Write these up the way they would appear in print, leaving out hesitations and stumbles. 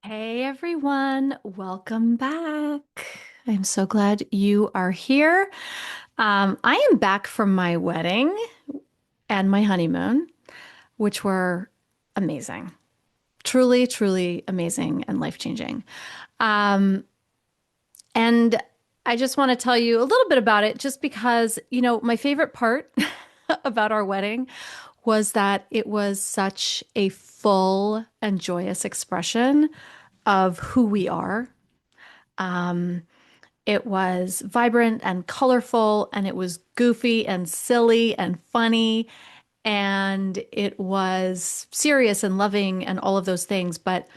Hey everyone, welcome back. I'm so glad you are here. I am back from my wedding and my honeymoon, which were amazing. Truly, truly amazing and life-changing. Um, and I just want to tell you a little bit about it just because, my favorite part about our wedding was that it was such a full and joyous expression of who we are. It was vibrant and colorful, and it was goofy and silly and funny, and it was serious and loving and all of those things. But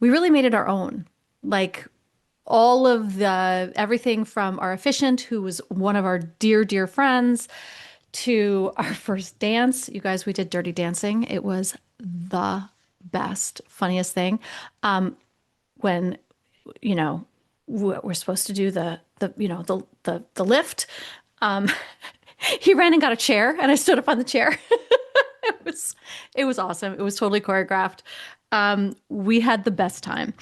we really made it our own. Like all of everything from our officiant, who was one of our dear, dear friends, to our first dance. You guys, we did dirty dancing. It was the best, funniest thing. When you know we're supposed to do the lift. Um, he ran and got a chair, and I stood up on the chair. It was it was awesome. It was totally choreographed. We had the best time,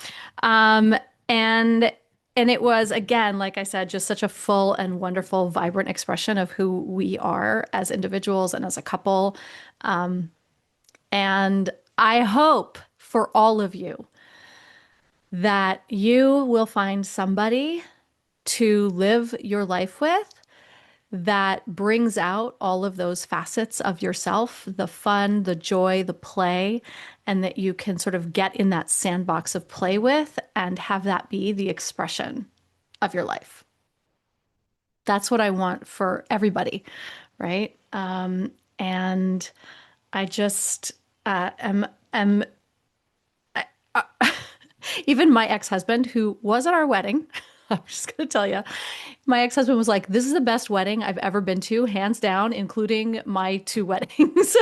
um, and and it was again, like I said, just such a full and wonderful, vibrant expression of who we are as individuals and as a couple. And I hope for all of you that you will find somebody to live your life with that brings out all of those facets of yourself, the fun, the joy, the play, and that you can sort of get in that sandbox of play with and have that be the expression of your life. That's what I want for everybody, right? And I just am even my ex-husband, who was at our wedding, I'm just going to tell you, my ex-husband was like, "This is the best wedding I've ever been to, hands down, including my two weddings."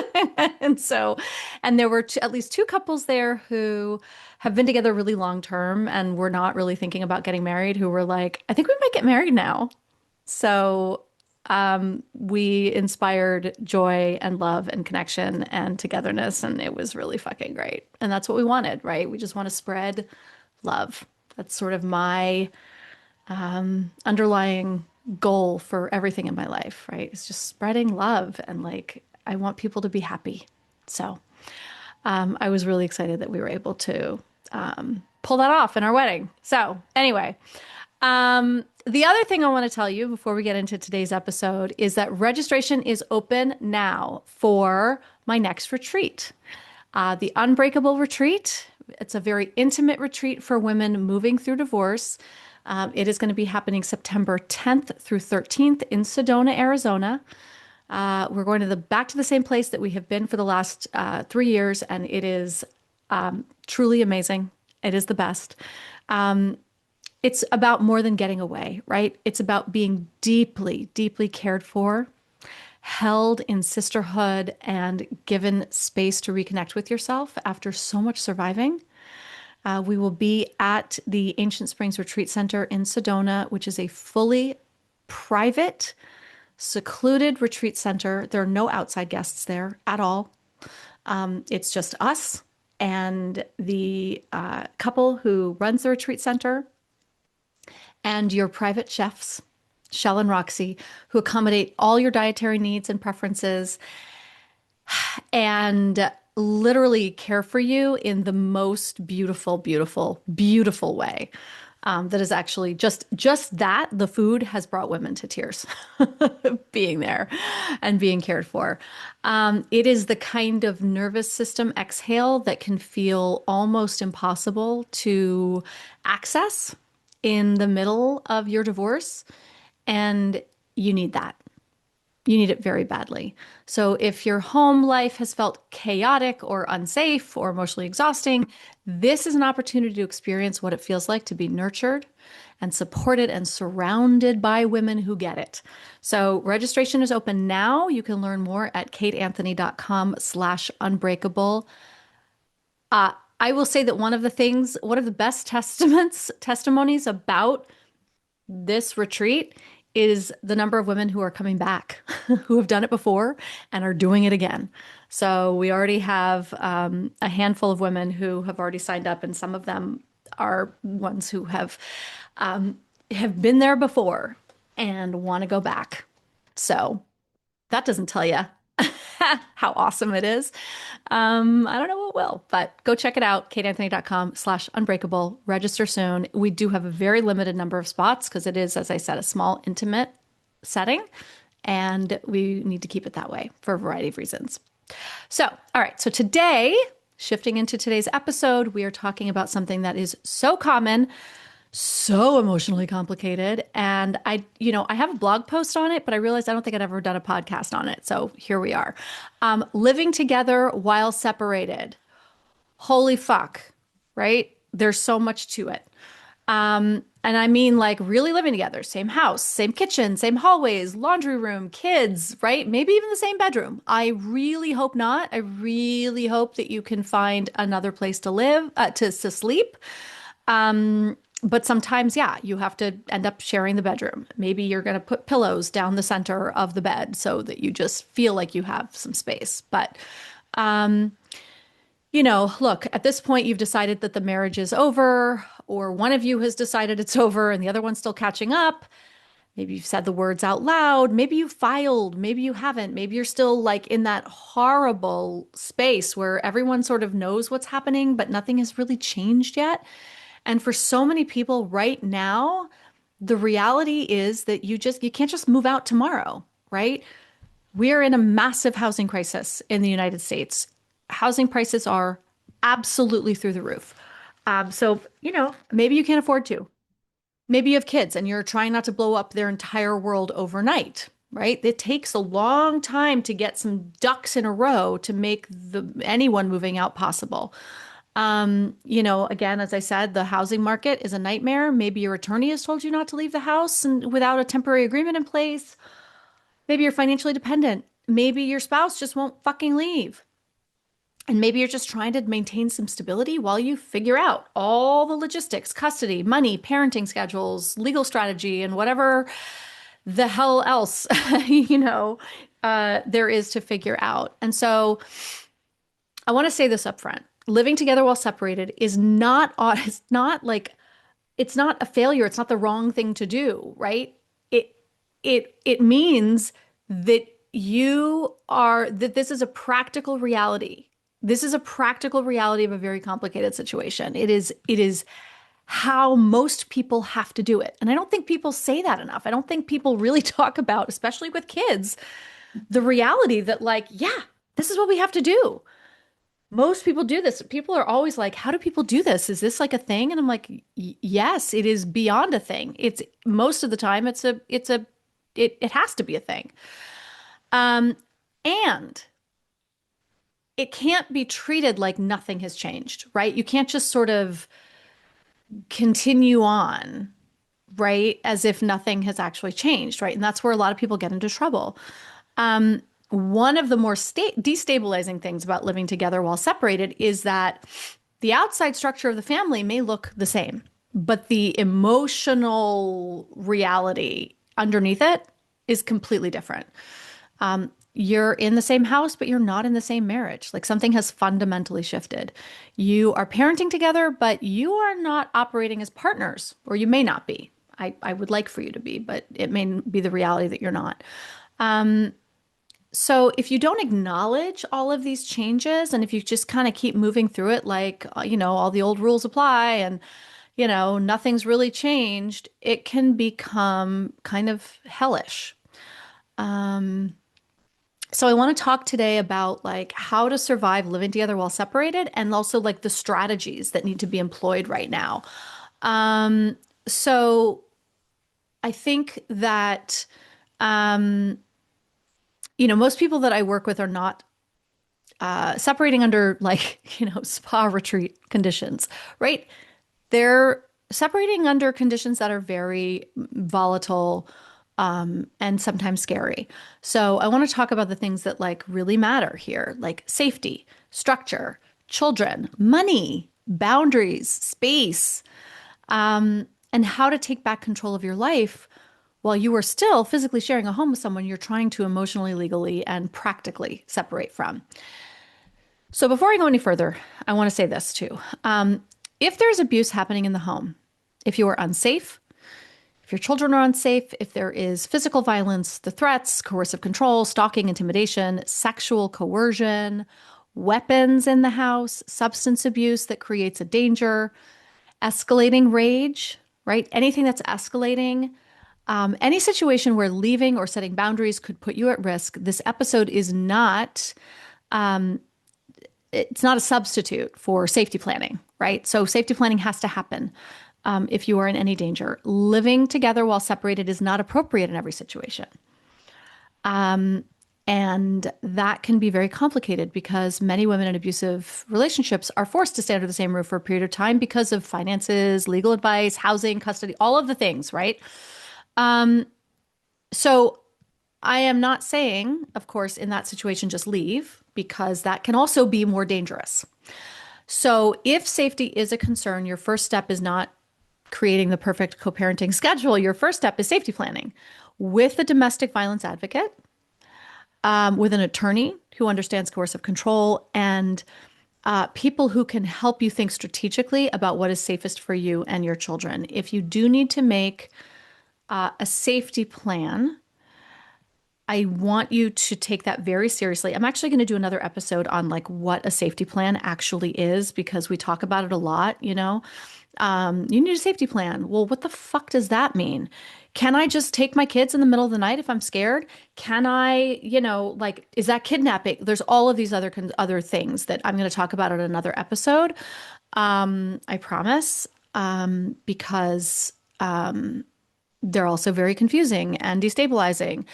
And so, and there were at least two couples there who have been together really long term and were not really thinking about getting married, who were like, "I think we might get married now." So, we inspired joy and love and connection and togetherness, and it was really fucking great. And that's what we wanted, right? We just want to spread love. That's sort of my underlying goal for everything in my life, right? It's just spreading love and like I want people to be happy. So I was really excited that we were able to pull that off in our wedding. So anyway, the other thing I want to tell you before we get into today's episode is that registration is open now for my next retreat. The Unbreakable Retreat. It's a very intimate retreat for women moving through divorce. It is going to be happening September 10th through 13th in Sedona, Arizona. We're going to back to the same place that we have been for the last 3 years, and it is truly amazing. It is the best. It's about more than getting away, right? It's about being deeply, deeply cared for, held in sisterhood, and given space to reconnect with yourself after so much surviving. We will be at the Ancient Springs Retreat Center in Sedona, which is a fully private, secluded retreat center. There are no outside guests there at all. It's just us and the couple who runs the retreat center and your private chefs, Shell and Roxy, who accommodate all your dietary needs and preferences and literally care for you in the most beautiful, beautiful, beautiful way. That is actually just that the food has brought women to tears being there and being cared for. It is the kind of nervous system exhale that can feel almost impossible to access in the middle of your divorce, and you need that. You need it very badly. So if your home life has felt chaotic or unsafe or emotionally exhausting, this is an opportunity to experience what it feels like to be nurtured and supported and surrounded by women who get it. So registration is open now. You can learn more at kateanthony.com/unbreakable. I will say that one of the best testimonies about this retreat is the number of women who are coming back, who have done it before and are doing it again. So we already have a handful of women who have already signed up, and some of them are ones who have been there before and want to go back. So that doesn't tell you how awesome it is. I don't know what will, but go check it out. kateanthony.com/unbreakable. Register soon. We do have a very limited number of spots because it is, as I said, a small, intimate setting, and we need to keep it that way for a variety of reasons. So, all right. So today, shifting into today's episode, we are talking about something that is so common, so emotionally complicated. And I have a blog post on it, but I realized I don't think I'd ever done a podcast on it. So here we are. Living together while separated. Holy fuck, right? There's so much to it. And I mean, like, really living together, same house, same kitchen, same hallways, laundry room, kids, right? Maybe even the same bedroom. I really hope not. I really hope that you can find another place to live, to sleep. But sometimes, yeah, you have to end up sharing the bedroom. Maybe you're going to put pillows down the center of the bed so that you just feel like you have some space. But, look, at this point, you've decided that the marriage is over, or one of you has decided it's over and the other one's still catching up. Maybe you've said the words out loud. Maybe you filed. Maybe you haven't. Maybe you're still like in that horrible space where everyone sort of knows what's happening, but nothing has really changed yet. And for so many people right now, the reality is that you can't just move out tomorrow, right? We are in a massive housing crisis in the United States. Housing prices are absolutely through the roof. So, maybe you can't afford to. Maybe you have kids and you're trying not to blow up their entire world overnight, right? It takes a long time to get some ducks in a row to make anyone moving out possible. Again, as I said, the housing market is a nightmare. Maybe your attorney has told you not to leave the house and without a temporary agreement in place. Maybe you're financially dependent. Maybe your spouse just won't fucking leave. And maybe you're just trying to maintain some stability while you figure out all the logistics, custody, money, parenting schedules, legal strategy, and whatever the hell else, there is to figure out. And so I want to say this up front. Living together while separated is it's not a failure. It's not the wrong thing to do, right? It means that that this is a practical reality. This is a practical reality of a very complicated situation. It is how most people have to do it. And I don't think people say that enough. I don't think people really talk about, especially with kids, the reality that this is what we have to do. Most people do this. People are always like, how do people do this? Is this like a thing? And I'm like, yes, it is beyond a thing. It's most of the time it has to be a thing. And it can't be treated like nothing has changed, right? You can't just sort of continue on, right? As if nothing has actually changed, right? And that's where a lot of people get into trouble. One of the more destabilizing things about living together while separated is that the outside structure of the family may look the same, but the emotional reality underneath it is completely different. You're in the same house, but you're not in the same marriage. Like something has fundamentally shifted. You are parenting together, but you are not operating as partners, or you may not be. I would like for you to be, but it may be the reality that you're not. So if you don't acknowledge all of these changes, and if you just kind of keep moving through it like, all the old rules apply and, nothing's really changed, it can become kind of hellish. So I want to talk today about like how to survive living together while separated, and also like the strategies that need to be employed right now. So I think that, most people that I work with are not separating under spa retreat conditions, right? They're separating under conditions that are very volatile, and sometimes scary. So I want to talk about the things that like really matter here, like safety, structure, children, money, boundaries, space, and how to take back control of your life while you are still physically sharing a home with someone you're trying to emotionally, legally, and practically separate from. So before I go any further, I want to say this too. If there's abuse happening in the home, if you are unsafe, if your children are unsafe, if there is physical violence, the threats, coercive control, stalking, intimidation, sexual coercion, weapons in the house, substance abuse that creates a danger, escalating rage, right? Anything that's escalating, any situation where leaving or setting boundaries could put you at risk. This episode is not, it's not a substitute for safety planning, right? So safety planning has to happen if you are in any danger. Living together while separated is not appropriate in every situation. And that can be very complicated because many women in abusive relationships are forced to stay under the same roof for a period of time because of finances, legal advice, housing, custody, all of the things, right? So I am not saying, of course, in that situation, just leave because that can also be more dangerous. So if safety is a concern, your first step is not creating the perfect co-parenting schedule. Your first step is safety planning with a domestic violence advocate, with an attorney who understands coercive control, and people who can help you think strategically about what is safest for you and your children. If you do need to make a safety plan, I want you to take that very seriously. I'm actually going to do another episode on like what a safety plan actually is because we talk about it a lot, you know. You need a safety plan. Well, what the fuck does that mean? Can I just take my kids in the middle of the night if I'm scared? Can I, like, is that kidnapping? There's all of these other things that I'm going to talk about in another episode. I promise, because they're also very confusing and destabilizing.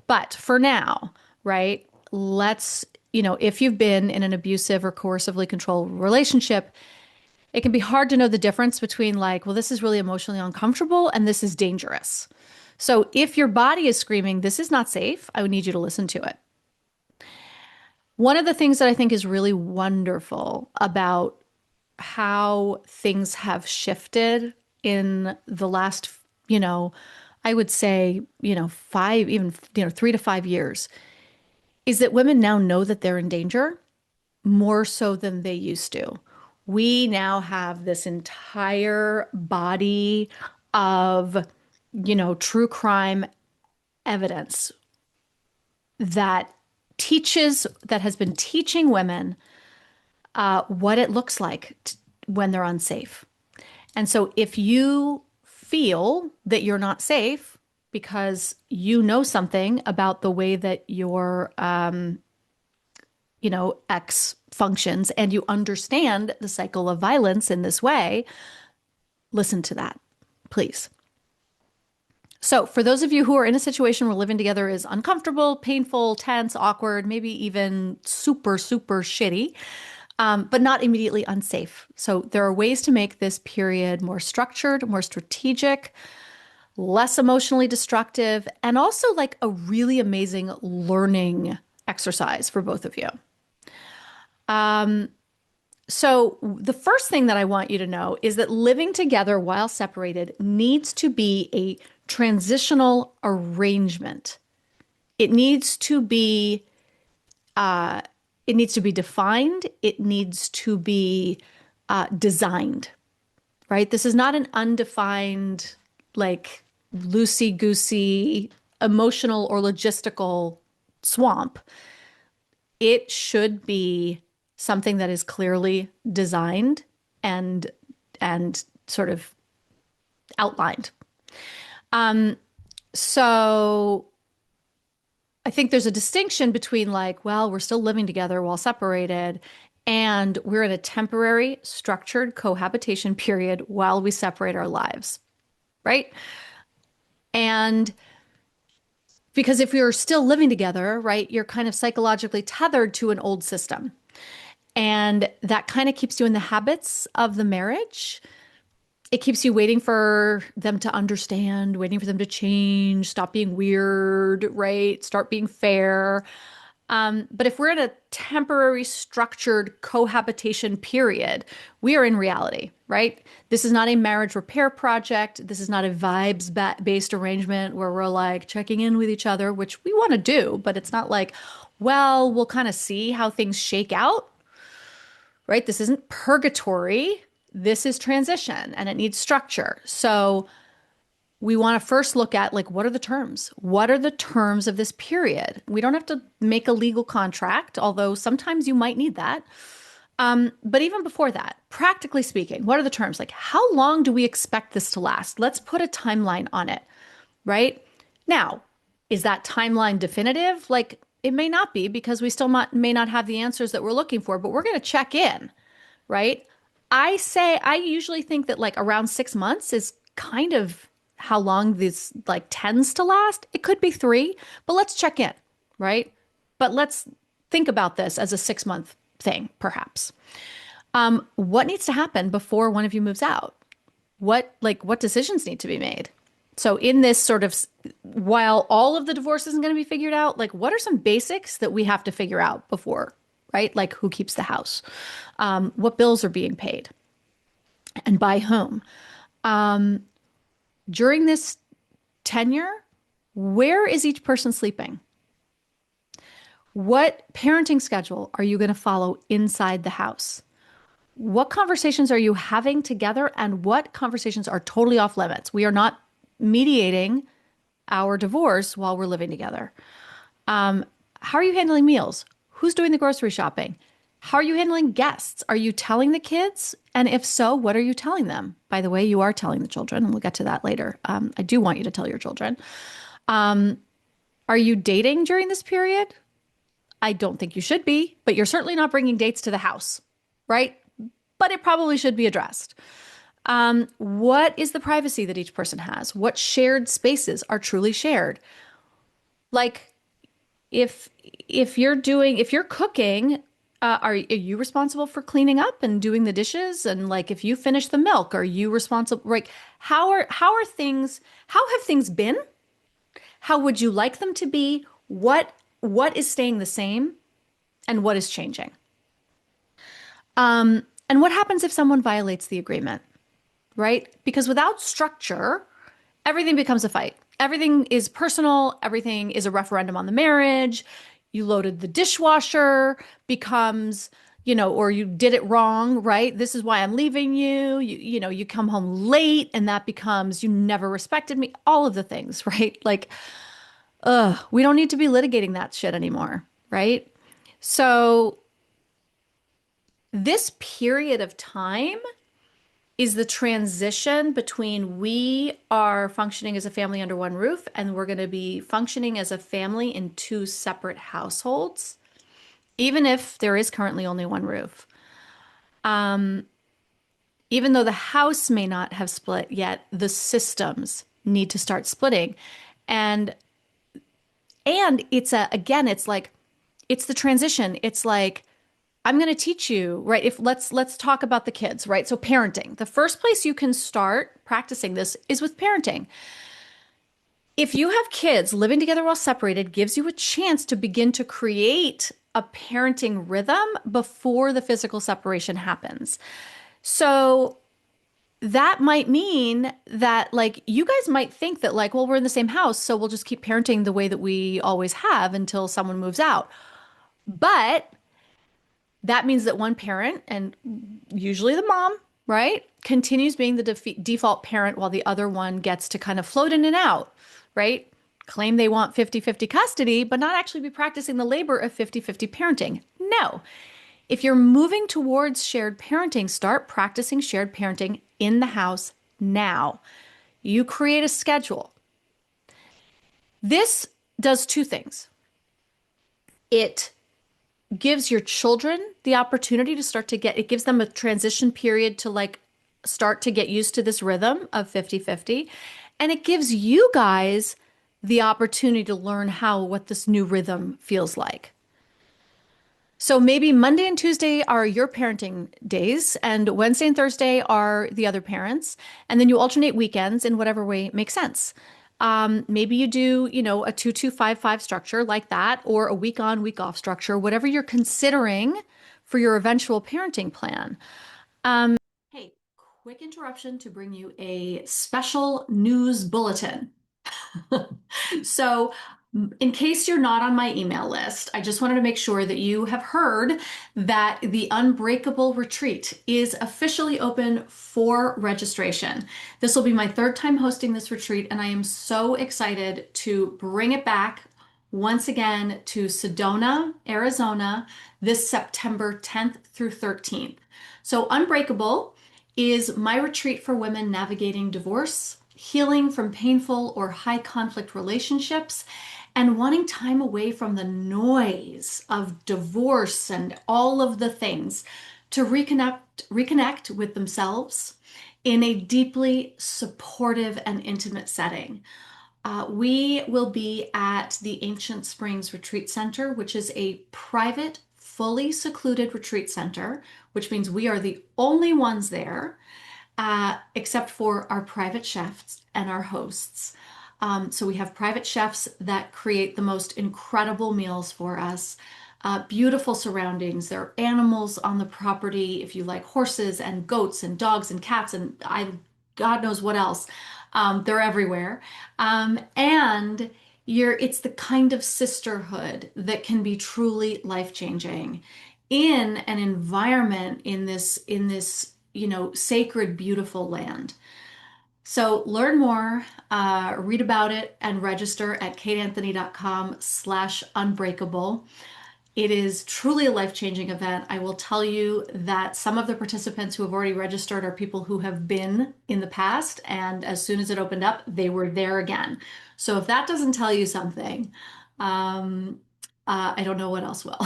But for now, right, if you've been in an abusive or coercively controlled relationship, it can be hard to know the difference between like, well, this is really emotionally uncomfortable and this is dangerous. So if your body is screaming, this is not safe, I would need you to listen to it. One of the things that I think is really wonderful about how things have shifted in the last, I would say, 3 to 5 years, is that women now know that they're in danger more so than they used to. We now have this entire body of, true crime evidence that has been teaching women what it looks like when they're unsafe. And so if you feel that you're not safe because you know something about the way that your X functions and you understand the cycle of violence in this way, listen to that, please. So for those of you who are in a situation where living together is uncomfortable, painful, tense, awkward, maybe even super, super shitty, but not immediately unsafe. So there are ways to make this period more structured, more strategic, less emotionally destructive, and also like a really amazing learning exercise for both of you. So the first thing that I want you to know is that living together while separated needs to be a transitional arrangement. It needs to be defined. It needs to be designed, right? This is not an undefined, like loosey-goosey, emotional or logistical swamp. It should be something that is clearly designed and sort of outlined. So I think there's a distinction between like, well, we're still living together while separated, and we're in a temporary structured cohabitation period while we separate our lives, right? And because if you're still living together, right, you're kind of psychologically tethered to an old system. And that kind of keeps you in the habits of the marriage. It keeps you waiting for them to understand, waiting for them to change, stop being weird, right? Start being fair. But if we're in a temporary structured cohabitation period, we are in reality, right? This is not a marriage repair project. This is not a vibes-based arrangement where we're like checking in with each other, which we want to do, but it's not like, well, we'll kind of see how things shake out, right? This isn't purgatory. this is transition and it needs structure. So we want to first look at like, what are the terms? What are the terms of this period? We don't have to make a legal contract, although sometimes you might need that. But even before that, practically speaking, what are the terms? Like, how long do we expect this to last? Let's put a timeline on it, right? Now, is that timeline definitive? Like, it may not be because we still may not have the answers that we're looking for, but we're going to check in, right? I usually think that like around 6 months is kind of how long this like tends to last. It could be 3, but let's check in, right? But let's think about this as a 6 month thing, perhaps. What needs to happen before one of you moves out? What decisions need to be made? So in this sort of, while all of the divorce isn't going to be figured out, like what are some basics that we have to figure out before, right? Like who keeps the house? What bills are being paid and by whom? During this tenure, where is each person sleeping? What parenting schedule are you going to follow inside the house? What conversations are you having together and what conversations are totally off limits? We are not mediating our divorce while we're living together. How are you handling meals? Who's doing the grocery shopping? How are you handling guests? Are you telling the kids? And if so, what are you telling them? By the way, you are telling the children, and we'll get to that later. I do want you to tell your children. Are you dating during this period? I don't think you should be, but you're certainly not bringing dates to the house, right? But it probably should be addressed. What is the privacy that each person has? What shared spaces are truly shared? Like if you're cooking, are you responsible for cleaning up and doing the dishes? And like if you finish the milk, are you responsible? Like how have things been? How would you like them to be? What is staying the same and what is changing? And what happens if someone violates the agreement, right? Because without structure, everything becomes a fight. Everything is personal. Everything is a referendum on the marriage. You loaded the dishwasher becomes, or you did it wrong, right? This is why I'm leaving you. You come home late and that becomes you never respected me. All of the things, right? Like, we don't need to be litigating that shit anymore, right? So this period of time is the transition between we are functioning as a family under one roof and we're going to be functioning as a family in two separate households, even if there is currently only one roof. Even though the house may not have split yet, the systems need to start splitting. And it's like it's the transition. It's like I'm going to teach you, right? If let's talk about the kids, right? So parenting. The first place you can start practicing this is with parenting. If you have kids, living together while separated gives you a chance to begin to create a parenting rhythm before the physical separation happens. So that might mean that like you guys might think that like, well, we're in the same house, so we'll just keep parenting the way that we always have until someone moves out. But that means that one parent, and usually the mom, right, continues being the default parent while the other one gets to kind of float in and out, right? Claim they want 50-50 custody, but not actually be practicing the labor of 50-50 parenting. No. If you're moving towards shared parenting, start practicing shared parenting in the house now. You create a schedule. This does two things. It gives your children the opportunity to it gives them a transition period to like start to get used to this rhythm of 50-50. And it gives you guys the opportunity to learn what this new rhythm feels like. So maybe Monday and Tuesday are your parenting days, and Wednesday and Thursday are the other parents. And then you alternate weekends in whatever way makes sense. Maybe you do, a 2-2-5-5 structure like that, or a week on, week off structure, whatever you're considering for your eventual parenting plan. Hey, quick interruption to bring you a special news bulletin. So In case you're not on my email list, I just wanted to make sure that you have heard that the Unbreakable Retreat is officially open for registration. This will be my third time hosting this retreat, and I am so excited to bring it back once again to Sedona, Arizona, this September 10th through 13th. So, Unbreakable is my retreat for women navigating divorce, healing from painful or high conflict relationships, and wanting time away from the noise of divorce and all of the things to reconnect with themselves in a deeply supportive and intimate setting. We will be at the Ancient Springs Retreat Center, which is a private, fully secluded retreat center, which means we are the only ones there, except for our private chefs and our hosts. So we have private chefs that create the most incredible meals for us. Beautiful surroundings. There are animals on the property. If you like horses and goats and dogs and cats and God knows what else, they're everywhere. And it's the kind of sisterhood that can be truly life-changing in an environment in this sacred, beautiful land. So learn more, read about it, and register at kateanthony.com/unbreakable. It is truly a life-changing event. I will tell you that some of the participants who have already registered are people who have been in the past, and as soon as it opened up, they were there again. So if that doesn't tell you something, I don't know what else will.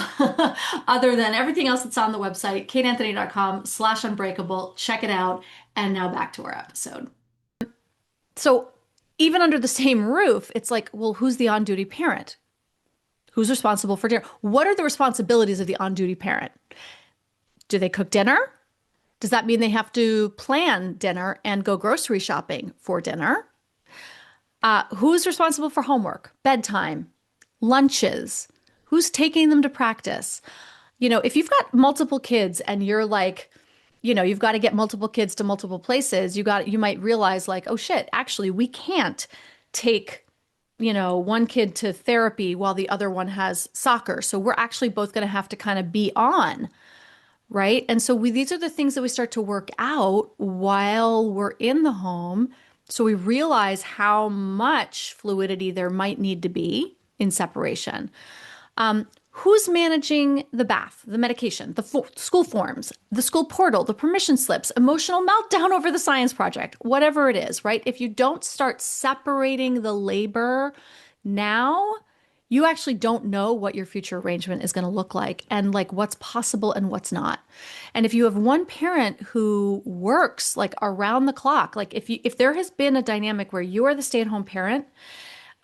Other than everything else that's on the website, kateanthony.com/unbreakable. Check it out. And now back to our episode. So even under the same roof, it's like, well, who's the on-duty parent? Who's responsible for dinner? What are the responsibilities of the on-duty parent? Do they cook dinner? Does that mean they have to plan dinner and go grocery shopping for dinner? Who's responsible for homework, bedtime, lunches? Who's taking them to practice? If you've got multiple kids and you're like, you've got to get multiple kids to multiple places, you might realize like, oh shit, actually we can't take, one kid to therapy while the other one has soccer. So we're actually both going to have to kind of be on, right? And so these are the things that we start to work out while we're in the home. So we realize how much fluidity there might need to be in separation. Who's managing the bath, the medication, the school forms, the school portal, the permission slips, emotional meltdown over the science project, whatever it is, right? If you don't start separating the labor now, you actually don't know what your future arrangement is going to look like and like what's possible and what's not. And if you have one parent who works like around the clock, like if there has been a dynamic where you are the stay-at-home parent,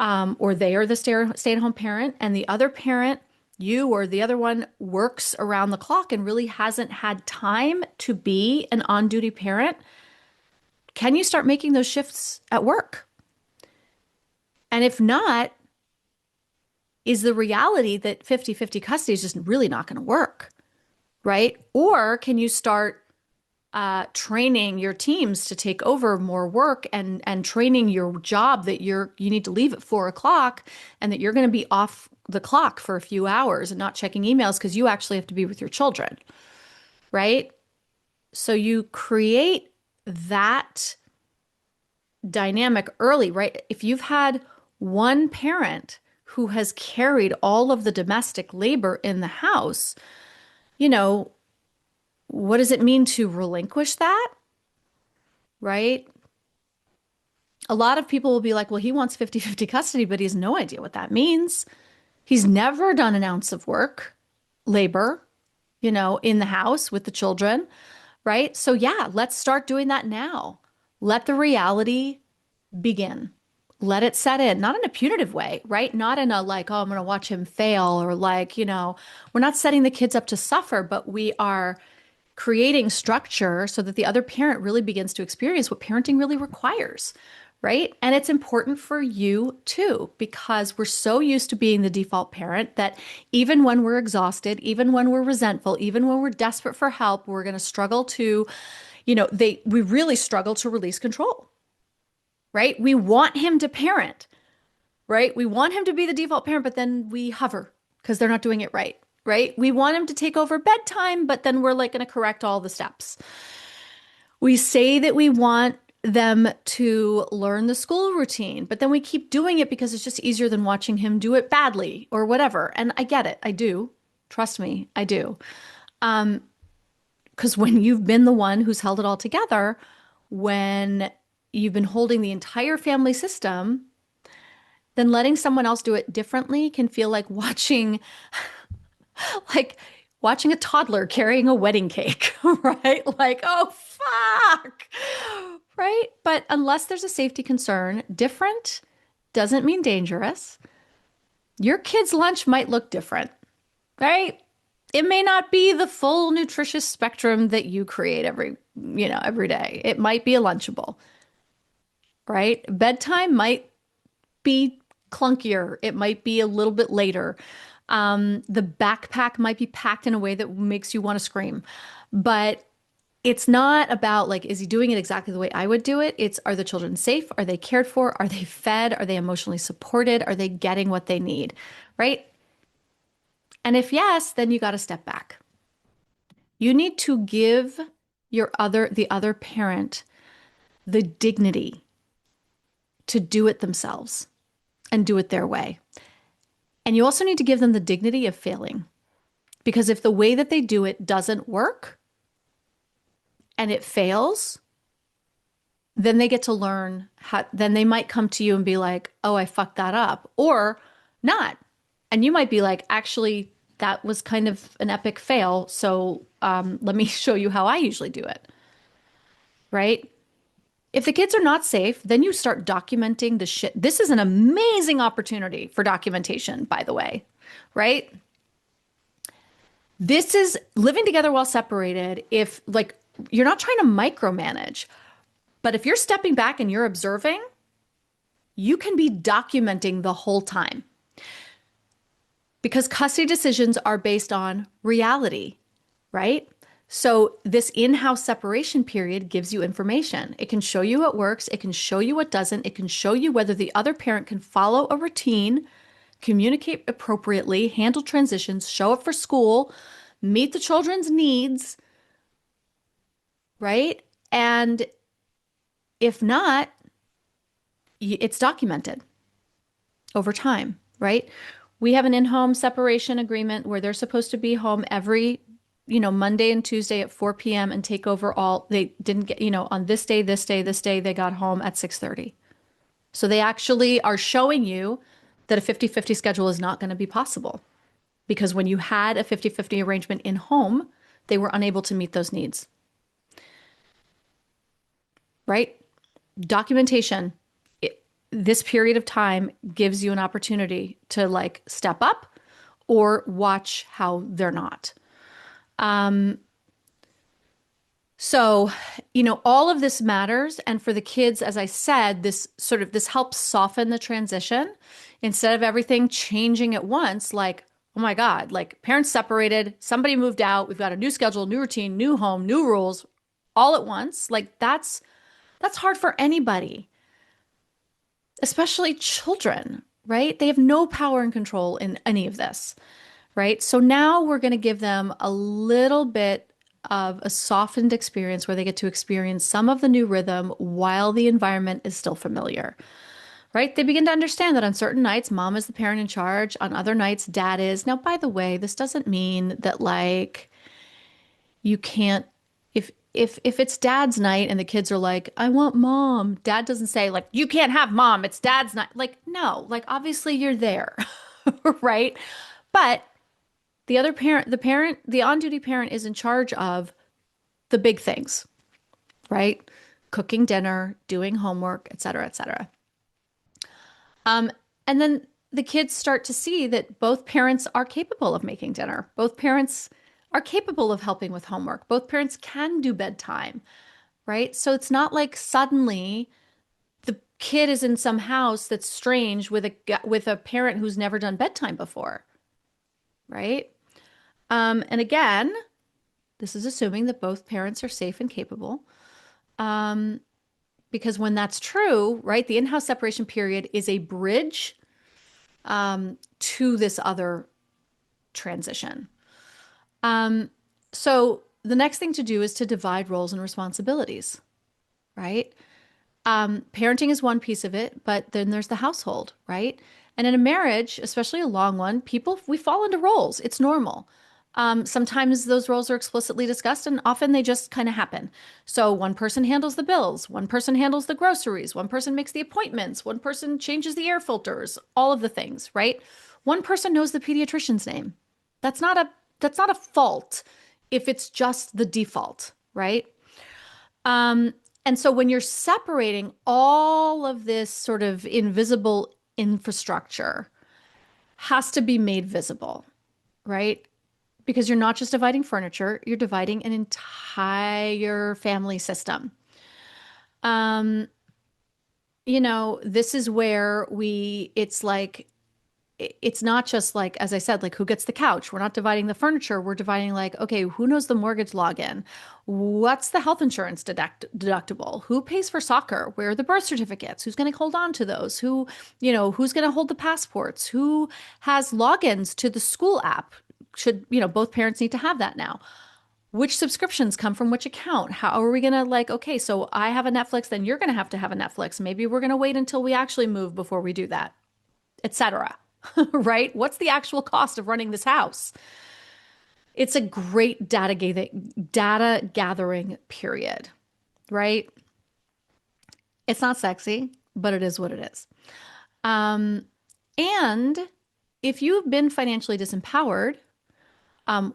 or they are the stay-at-home parent, and the other parent, you or the other one, works around the clock and really hasn't had time to be an on-duty parent, can you start making those shifts at work? And if not, is the reality that 50-50 custody is just really not going to work, right? Or can you start training your teams to take over more work and training your job that you need to leave at 4 o'clock and that you're going to be off the clock for a few hours and not checking emails because you actually have to be with your children, right? So you create that dynamic early, right? If you've had one parent who has carried all of the domestic labor in the house, what does it mean to relinquish that? Right? A lot of people will be like, well, he wants 50-50 custody, but he has no idea what that means. He's never done an ounce of work, labor, in the house with the children, right? So yeah, let's start doing that now. Let the reality begin. Let it set in, not in a punitive way, right? Not in a like, oh, I'm going to watch him fail, or like, we're not setting the kids up to suffer, but we are creating structure so that the other parent really begins to experience what parenting really requires, right? And it's important for you too, because we're so used to being the default parent that even when we're exhausted, even when we're resentful, even when we're desperate for help, we're going to struggle to, we really struggle to release control, right? We want him to parent, right? We want him to be the default parent, but then we hover because they're not doing it right, right? We want him to take over bedtime, but then we're like going to correct all the steps. We say that we want them to learn the school routine, but then we keep doing it because it's just easier than watching him do it badly or whatever. And I get it. I do. Trust me, I do. Because when you've been the one who's held it all together, when you've been holding the entire family system, then letting someone else do it differently can feel like watching a toddler carrying a wedding cake, right? Like, oh, fuck, right? But unless there's a safety concern, different doesn't mean dangerous. Your kid's lunch might look different, right? It may not be the full nutritious spectrum that you create every day. It might be a Lunchable, right? Bedtime might be clunkier. It might be a little bit later. The backpack might be packed in a way that makes you want to scream. But it's not about like, is he doing it exactly the way I would do it? It's, are the children safe? Are they cared for? Are they fed? Are they emotionally supported? Are they getting what they need? Right? And if yes, then you got to step back. You need to give the other parent the dignity to do it themselves and do it their way. And you also need to give them the dignity of failing. Because if the way that they do it doesn't work and it fails, then they get to learn how, then they might come to you and be like, oh, I fucked that up, or not. And you might be like, actually, that was kind of an epic fail. So let me show you how I usually do it. Right? If the kids are not safe, then you start documenting the shit. This is an amazing opportunity for documentation, by the way, right? This is living together while separated. If like you're not trying to micromanage, but if you're stepping back and you're observing, you can be documenting the whole time. Because custody decisions are based on reality, right? So this in-house separation period gives you information. It can show you what works. It can show you what doesn't. It can show you whether the other parent can follow a routine, communicate appropriately, handle transitions, show up for school, meet the children's needs, right? And if not, it's documented over time, right? We have an in-home separation agreement where they're supposed to be home every, Monday and Tuesday at 4 p.m. and take over all. They didn't get, on this day, they got home at 6:30. So they actually are showing you that a 50-50 schedule is not going to be possible because when you had a 50-50 arrangement in home, they were unable to meet those needs. Right? Documentation. This period of time gives you an opportunity to like step up or watch how they're not. So, all of this matters. And for the kids, as I said, this helps soften the transition instead of everything changing at once. Like, oh my God, like parents separated, somebody moved out, we've got a new schedule, new routine, new home, new rules all at once. Like that's hard for anybody, especially children, right? They have no power and control in any of this, right? So now we're going to give them a little bit of a softened experience where they get to experience some of the new rhythm while the environment is still familiar, right? They begin to understand that on certain nights, mom is the parent in charge. On other nights, dad is. Now, by the way, this doesn't mean that like you can't, if it's dad's night and the kids are like, I want mom, dad doesn't say like, you can't have mom, it's dad's night. Like, no, like obviously you're there, right? But the other parent, the on-duty parent is in charge of the big things, right? Cooking dinner, doing homework, et cetera, et cetera. And then the kids start to see that both parents are capable of making dinner. Both parents are capable of helping with homework. Both parents can do bedtime, right? So it's not like suddenly the kid is in some house that's strange with a parent who's never done bedtime before, right? And again, this is assuming that both parents are safe and capable. Because when that's true, right, the in-house separation period is a bridge to this other transition. Um, so the next thing to do is to divide roles and responsibilities, right? Parenting is one piece of it, but then there's the household, right? And in a marriage, especially a long one, we fall into roles. It's normal. Sometimes those roles are explicitly discussed, and often they just kind of happen. So one person handles the bills, one person handles the groceries, one person makes the appointments, one person changes the air filters, all of the things, right? One person knows the pediatrician's name. That's not a that's not a fault if it's just the default, right? Um, and so when you're separating all of this sort of invisible infrastructure has to be made visible, right? Because you're not just dividing furniture, you're dividing an entire family system. Um, this is where it's like it's not just like, as I said, like who gets the couch. We're not dividing the furniture. We're dividing like, okay, who knows the mortgage login? What's the health insurance deductible? Who pays for soccer? Where are the birth certificates? Who's going to hold on to those? Who's going to hold the passports? Who has logins to the school app? Both parents need to have that now. Which subscriptions come from which account? How are we going to like, okay, so I have a Netflix, then you're going to have a Netflix. Maybe we're going to wait until we actually move before we do that, etc. Right? What's the actual cost of running this house? It's a great data gathering period, right? It's not sexy, but it is what it is. And if you've been financially disempowered,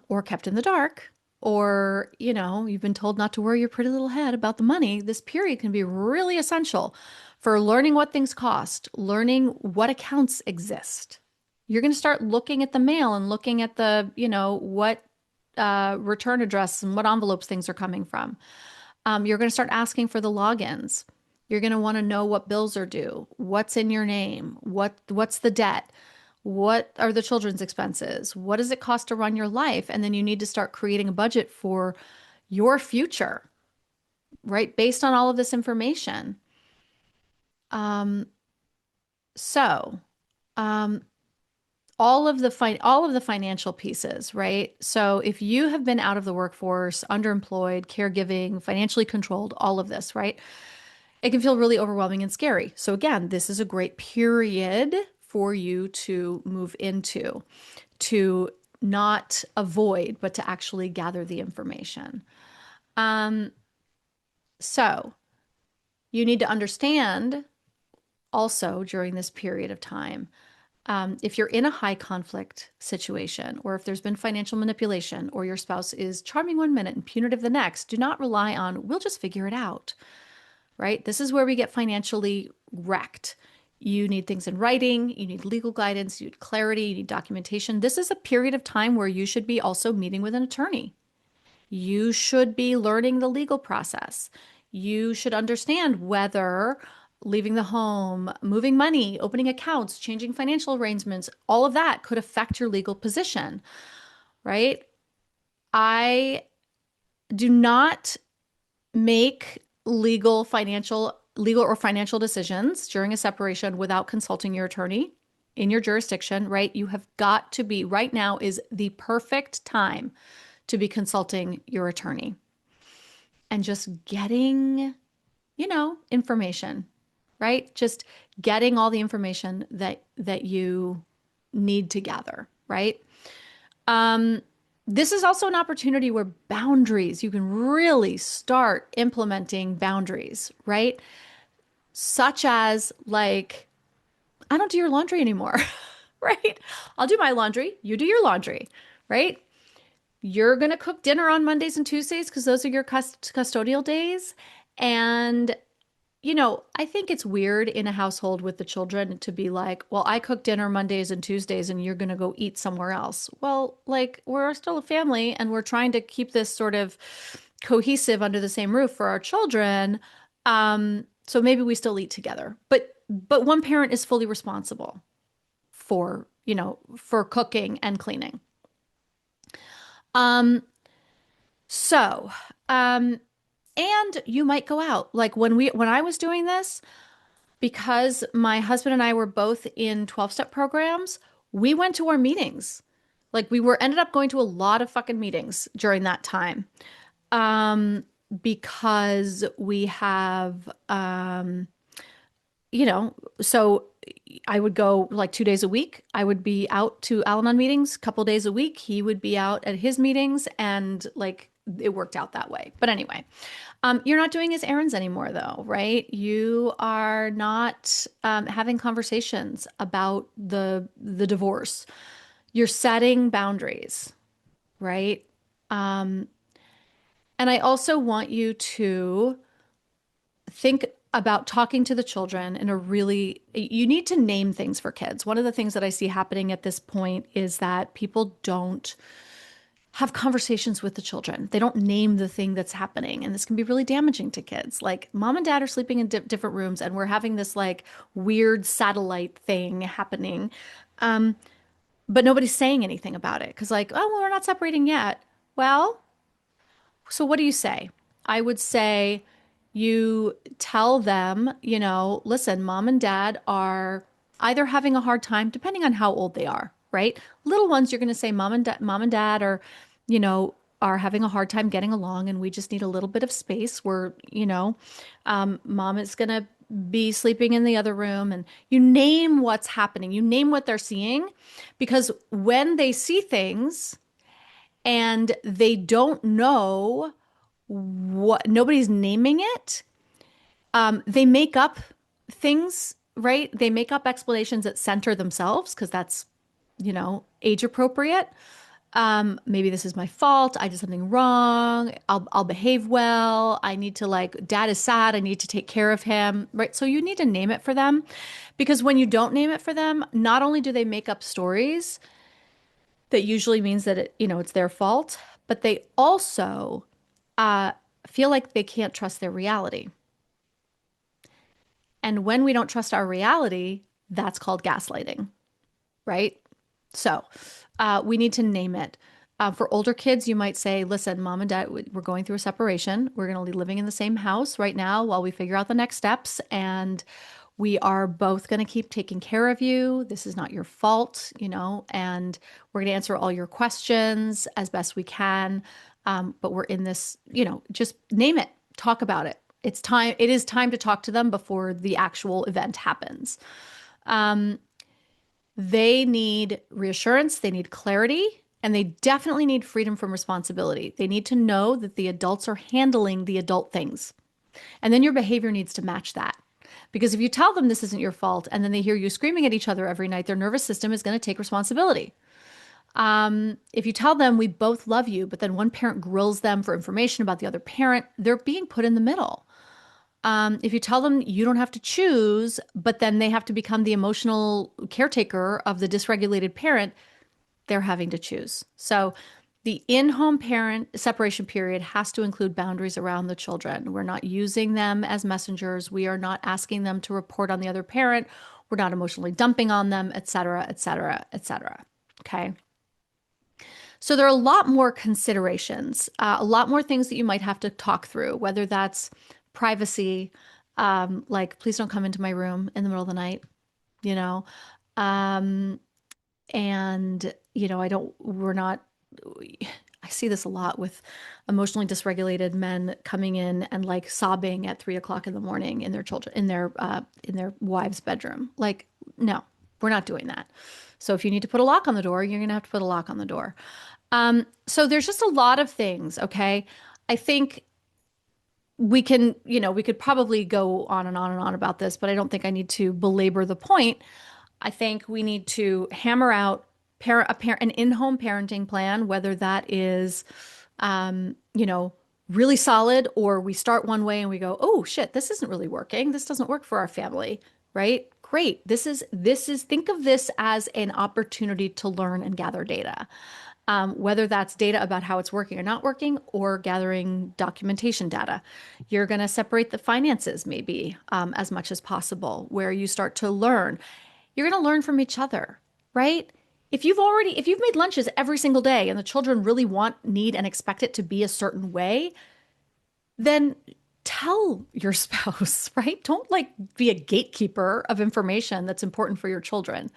or kept in the dark, or you've been told not to worry your pretty little head about the money, this period can be really essential for learning what things cost, learning what accounts exist. You're going to start looking at the mail and looking at the, what return address and what envelopes things are coming from. You're going to start asking for the logins. You're going to want to know what bills are due, what's in your name, what's the debt, what are the children's expenses, what does it cost to run your life, and then you need to start creating a budget for your future, right? Based on all of this information. Um, so, um, all of the financial pieces, right? So if you have been out of the workforce, underemployed, caregiving, financially controlled, all of this, right? It can feel really overwhelming and scary. So again, this is a great period for you to move into, to not avoid, but to actually gather the information. Um, so you need to understand also during this period of time, if you're in a high conflict situation, or if there's been financial manipulation, or your spouse is charming one minute and punitive the next, do not rely on, we'll just figure it out, right? This is where we get financially wrecked. You need things in writing, you need legal guidance, you need clarity, you need documentation. This is a period of time where you should be also meeting with an attorney. You should be learning the legal process. You should understand whether leaving the home, moving money, opening accounts, changing financial arrangements, all of that could affect your legal position, right? I do not make legal or financial decisions during a separation without consulting your attorney in your jurisdiction, right? You have got to be, right now is the perfect time to be consulting your attorney and just getting, information, right? Just getting all the information that you need to gather, right? Um, this is also an opportunity where you can really start implementing boundaries, right? Such as like, I don't do your laundry anymore, right? I'll do my laundry, you do your laundry, right? You're going to cook dinner on Mondays and Tuesdays because those are your custodial days. And I think it's weird in a household with the children to be like, well, I cook dinner Mondays and Tuesdays and you're going to go eat somewhere else. Well, like we're still a family and we're trying to keep this sort of cohesive under the same roof for our children. So maybe we still eat together. But one parent is fully responsible for cooking and cleaning. Um, so, um, and you might go out. Like when I was doing this, because my husband and I were both in 12-step programs, we went to our meetings. Like we were ended up going to a lot of fucking meetings during that time. Um, because we have so I would go like 2 days a week. I would be out to Al-Anon meetings a couple days a week. He would be out at his meetings, and like it worked out that way. But anyway, you're not doing his errands anymore, though, right? You are not having conversations about the divorce. You're setting boundaries, right? Um, and I also want you to think about talking to the children in a really, you need to name things for kids. One of the things that I see happening at this point is that people don't have conversations with the children. They don't name the thing that's happening. And this can be really damaging to kids. Like mom and dad are sleeping in different rooms and we're having this like weird satellite thing happening. Um, but nobody's saying anything about it because, like, oh, well, we're not separating yet. Well, so what do you say? I would say you tell them, listen, mom and dad are either having a hard time, depending on how old they are, right? Little ones, you're going to say mom and dad are, you know, are having a hard time getting along and we just need a little bit of space where, mom is going to be sleeping in the other room and you name what's happening. You name what they're seeing because when they see things, and they don't know what nobody's naming it. They make up things, right? They make up explanations that center themselves because that's, age appropriate. Maybe this is my fault. I did something wrong. I'll behave well. I need to like, dad is sad. I need to take care of him, right? So you need to name it for them because when you don't name it for them, not only do they make up stories, that usually means that it's their fault, but they also uh, feel like they can't trust their reality. And when we don't trust our reality, that's called gaslighting, right? So we need to name it. For older kids, you might say, listen, mom and dad, we're going through a separation. We're going to be living in the same house right now while we figure out the next steps. And we are both going to keep taking care of you. This is not your fault, and we're going to answer all your questions as best we can. But we're in this, just name it, talk about it. It's time. It is time to talk to them before the actual event happens. They need reassurance, they need clarity, and they definitely need freedom from responsibility. They need to know that the adults are handling the adult things. And then your behavior needs to match that. Because if you tell them this isn't your fault and then they hear you screaming at each other every night, their nervous system is going to take responsibility. If you tell them we both love you, but then one parent grills them for information about the other parent, they're being put in the middle. If you tell them you don't have to choose, but then they have to become the emotional caretaker of the dysregulated parent, they're having to choose. So the in-home parent separation period has to include boundaries around the children. We're not using them as messengers. We are not asking them to report on the other parent. We're not emotionally dumping on them, et cetera, et cetera, et cetera. Okay. So there are a lot more considerations, a lot more things that you might have to talk through, whether that's privacy, like please don't come into my room in the middle of the night, you know, um, and we're not. I see this a lot with emotionally dysregulated men coming in and like sobbing at 3 o'clock in the morning in their children in their wife's bedroom. Like, no, we're not doing that. So if you need to put a lock on the door, you're gonna have to put a lock on the door. So there's just a lot of things. Okay, I think we could probably go on and on and on about this, but I don't think I need to belabor the point. I think we need to hammer out an in-home parenting plan, whether that is, really solid, or we start one way and we go, oh shit, this isn't really working. This doesn't work for our family, right? Great. Think of this as an opportunity to learn and gather data. Whether that's data about how it's working or not working, or gathering documentation data. You're going to separate the finances, maybe as much as possible, where you start to learn. You're going to learn from each other, right? If you've made lunches every single day and the children really want, need, and expect it to be a certain way, then tell your spouse, right? Don't like be a gatekeeper of information that's important for your children.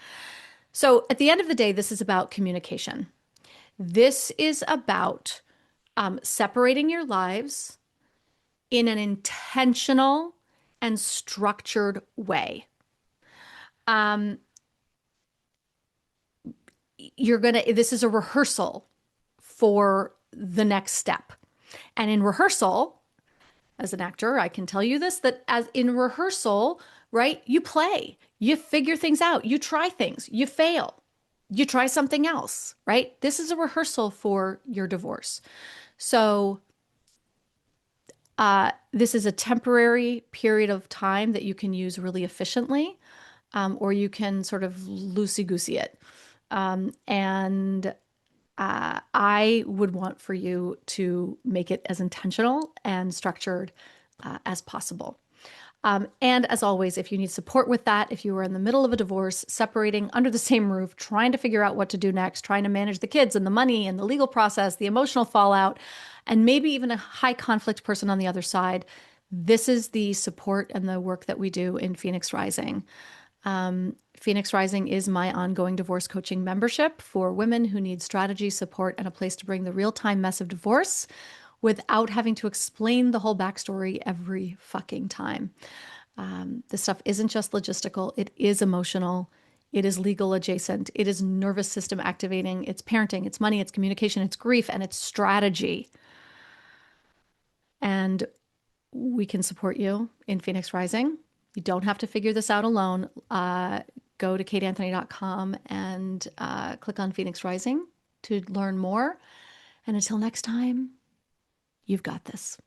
So at the end of the day, this is about communication. This is about separating your lives in an intentional and structured way. Um, this is a rehearsal for the next step. And in rehearsal, as an actor, I can tell you this, that as in rehearsal, right, you play, you figure things out, you try things, you fail, you try something else, right? This is a rehearsal for your divorce. So, this is a temporary period of time that you can use really efficiently, or you can sort of loosey goosey it. And I would want for you to make it as intentional and structured as possible. And as always, if you need support with that, if you are in the middle of a divorce, separating under the same roof, trying to figure out what to do next, trying to manage the kids and the money and the legal process, the emotional fallout, and maybe even a high conflict person on the other side, this is the support and the work that we do in Phoenix Rising. Phoenix Rising is my ongoing divorce coaching membership for women who need strategy, support, and a place to bring the real time mess of divorce without having to explain the whole backstory every fucking time. This stuff isn't just logistical, it is emotional, it is legal adjacent, it is nervous system activating, it's parenting, it's money, it's communication, it's grief, and it's strategy. And we can support you in Phoenix Rising. You don't have to figure this out alone. Go to kateanthony.com and click on Phoenix Rising to learn more. And until next time, you've got this.